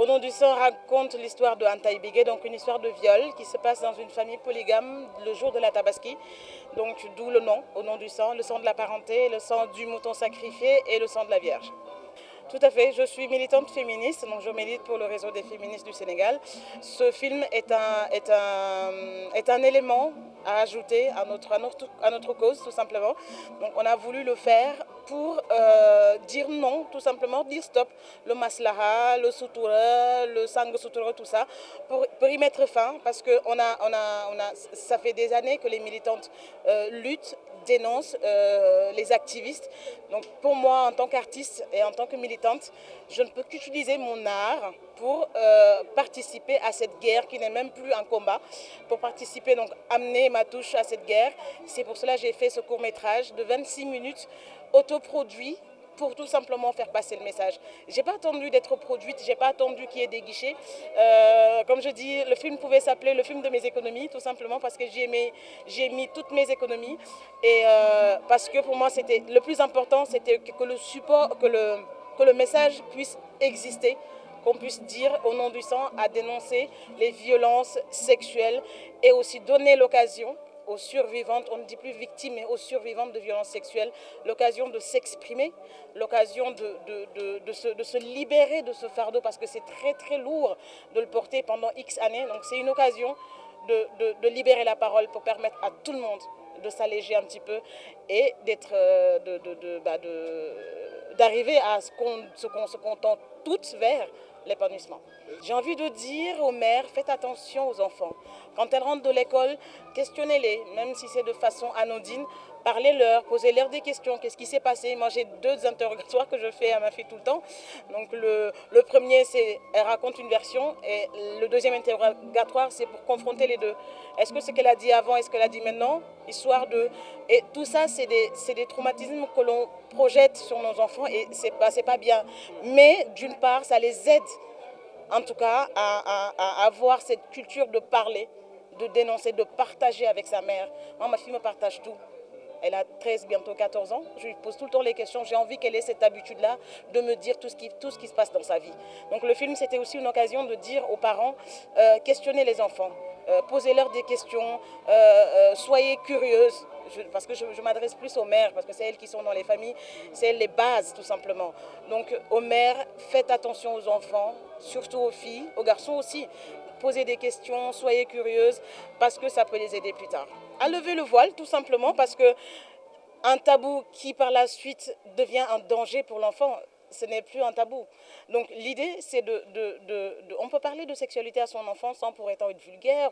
Au nom du sang raconte l'histoire de Anta Ibige, donc une histoire de viol qui se passe dans une famille polygame le jour de la Tabaski. Donc d'où le nom, au nom du sang, le sang de la parenté, le sang du mouton sacrifié et le sang de la Vierge. Tout à fait, je suis militante féministe, donc je milite pour le réseau des féministes du Sénégal. Ce film est un élément à ajouter à notre cause, tout simplement. Donc on a voulu le faire pour dire non, tout simplement, dire stop, le maslaha, le sutura, le sang sutura, tout ça, pour y mettre fin, parce que ça fait des années que les militantes luttent, dénoncent les activistes. Donc pour moi, en tant qu'artiste et en tant que militante, je ne peux qu'utiliser mon art pour participer à cette guerre qui n'est même plus un combat, pour participer, donc amener ma touche à cette guerre. C'est pour cela que j'ai fait ce court-métrage de 26 minutes autoproduit pour tout simplement faire passer le message. Je n'ai pas attendu d'être produite, je n'ai pas attendu qu'il y ait des guichets. Comme je dis, le film pouvait s'appeler le film de mes économies, tout simplement parce que j'y ai mis toutes mes économies. Et parce que pour moi, c'était le plus important, c'était que le support, que le message puisse exister, qu'on puisse dire au nom du sang à dénoncer les violences sexuelles et aussi donner l'occasion aux survivantes, on ne dit plus victimes, mais aux survivantes de violences sexuelles, l'occasion de s'exprimer, l'occasion de se libérer de ce fardeau, parce que c'est très très lourd de le porter pendant X années. Donc c'est une occasion de libérer la parole pour permettre à tout le monde de s'alléger un petit peu et d'arriver à ce qu'on tend toutes vers l'épanouissement. J'ai envie de dire aux mères, faites attention aux enfants. Quand elles rentrent de l'école, questionnez-les, même si c'est de façon anodine. Parlez-leur, posez-leur des questions. Qu'est-ce qui s'est passé? Moi, j'ai 2 interrogatoires que je fais à ma fille tout le temps. Donc, le premier, c'est elle raconte une version. Et le deuxième interrogatoire, c'est pour confronter les deux. Est-ce que ce qu'elle a dit avant est ce qu'elle a dit maintenant? Histoire de... Et tout ça, c'est des traumatismes que l'on projette sur nos enfants et c'est pas bien. Mais d'une part, ça les aide, en tout cas, à avoir cette culture de parler, de dénoncer, de partager avec sa mère. Moi, ma fille me partage tout. Elle a 13, bientôt 14 ans. Je lui pose tout le temps les questions. J'ai envie qu'elle ait cette habitude-là de me dire tout ce qui se passe dans sa vie. Donc le film, c'était aussi une occasion de dire aux parents, questionnez les enfants. Posez-leur des questions, soyez curieuses. Parce que je m'adresse plus aux mères, parce que c'est elles qui sont dans les familles, c'est elles les bases tout simplement. Donc aux mères, faites attention aux enfants, surtout aux filles, aux garçons aussi. Posez des questions, soyez curieuses, parce que ça peut les aider plus tard. À lever le voile tout simplement, parce que un tabou qui par la suite devient un danger pour l'enfant, ce n'est plus un tabou. Donc l'idée, c'est on peut parler de sexualité à son enfant sans pour autant être vulgaire,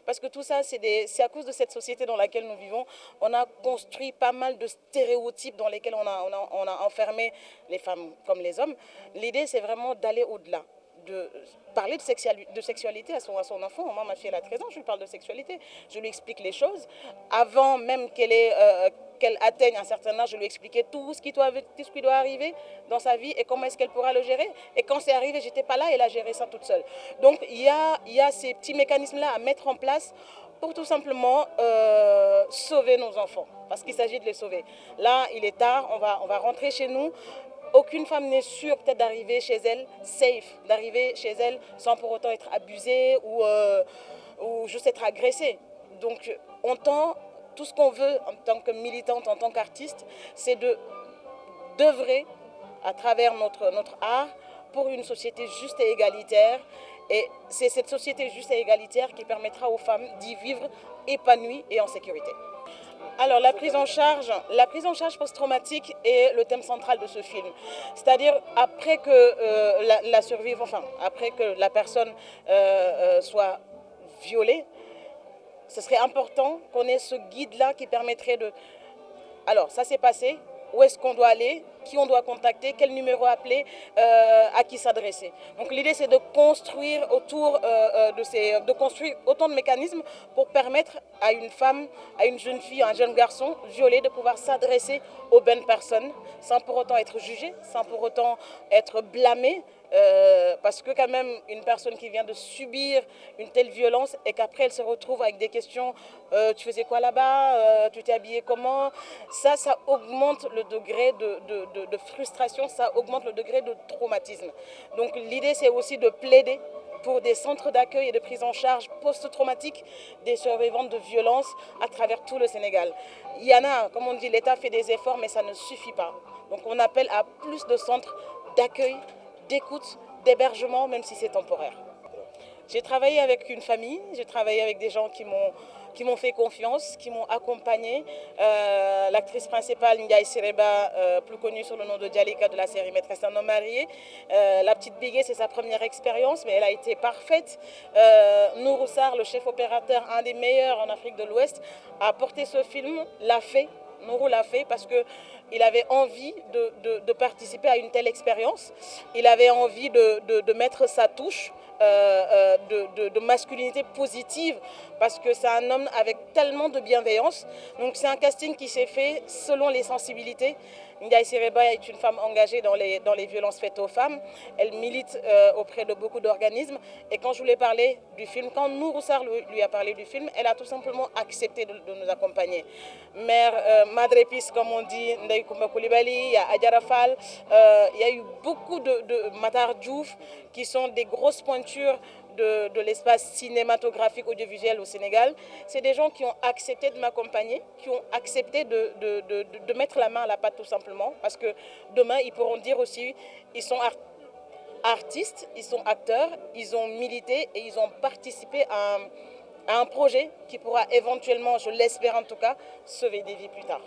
parce que tout ça, c'est à cause de cette société dans laquelle nous vivons. On a construit pas mal de stéréotypes dans lesquels on a enfermé les femmes comme les hommes. L'idée, c'est vraiment d'aller au-delà, de parler de sexualité à son enfant. Moi, ma fille, elle a 13 ans, je lui parle de sexualité. Je lui explique les choses. Avant même qu'elle atteigne un certain âge, je lui expliquais tout ce qui doit arriver dans sa vie et comment est-ce qu'elle pourra le gérer. Et quand c'est arrivé, j'étais pas là, elle a géré ça toute seule. Donc, il y a ces petits mécanismes-là à mettre en place pour tout simplement sauver nos enfants, parce qu'il s'agit de les sauver. Là, il est tard, on va rentrer chez nous. Aucune femme n'est sûre peut-être d'arriver chez elle safe, d'arriver chez elle sans pour autant être abusée ou juste être agressée. Donc on tend, tout ce qu'on veut en tant que militante, en tant qu'artiste, c'est d'œuvrer à travers notre art pour une société juste et égalitaire. Et c'est cette société juste et égalitaire qui permettra aux femmes d'y vivre épanouies et en sécurité. Alors la prise en charge post-traumatique est le thème central de ce film. C'est-à-dire après que après que la personne soit violée, ce serait important qu'on ait ce guide-là qui permettrait de... Alors ça s'est passé, où est-ce qu'on doit aller, qui on doit contacter, quel numéro appeler, à qui s'adresser. Donc l'idée, c'est de construire autour de construire autant de mécanismes pour permettre à une femme, à une jeune fille, à un jeune garçon violé de pouvoir s'adresser aux bonnes personnes sans pour autant être jugé, sans pour autant être blâmé, Parce que quand même, une personne qui vient de subir une telle violence et qu'après elle se retrouve avec des questions, tu faisais quoi là-bas, tu t'es habillé comment, ça augmente le degré de frustration, ça augmente le degré de traumatisme. Donc l'idée c'est aussi de plaider pour des centres d'accueil et de prise en charge post-traumatique des survivantes de violences à travers tout le Sénégal. Il y en a, comme on dit, l'État fait des efforts, mais ça ne suffit pas. Donc on appelle à plus de centres d'accueil, d'écoute, d'hébergement, même si c'est temporaire. J'ai travaillé avec une famille, j'ai travaillé avec des gens qui m'ont fait confiance, qui m'ont accompagné. L'actrice principale, Ndiaye Sireba, plus connue sous le nom de Djalika de la série Maîtresse d'un homme marié. La petite Bigué, c'est sa première expérience, mais elle a été parfaite. Nourou Sarr, le chef opérateur, un des meilleurs en Afrique de l'Ouest, a porté ce film, l'a fait. Nourou l'a fait parce qu'il avait envie de participer à une telle expérience. Il avait envie de mettre sa touche de masculinité positive parce que c'est un homme avec tellement de bienveillance. Donc c'est un casting qui s'est fait selon les sensibilités. Ndiaye Sireba est une femme engagée dans les violences faites aux femmes. Elle milite auprès de beaucoup d'organismes. Et quand je lui ai parlé du film, quand Nourou Sarr lui a parlé du film, elle a tout simplement accepté de nous accompagner. Mère Madrépis, comme on dit, Ndeye Koumba Koulibaly, il y a Adjara Fall, il y a eu beaucoup de Matar Diouf qui sont des grosses pointures de l'espace cinématographique audiovisuel au Sénégal. C'est des gens qui ont accepté de m'accompagner, qui ont accepté de mettre la main à la pâte tout simplement, parce que demain, ils pourront dire aussi, ils sont artistes, ils sont acteurs, ils ont milité et ils ont participé à un projet qui pourra éventuellement, je l'espère en tout cas, sauver des vies plus tard.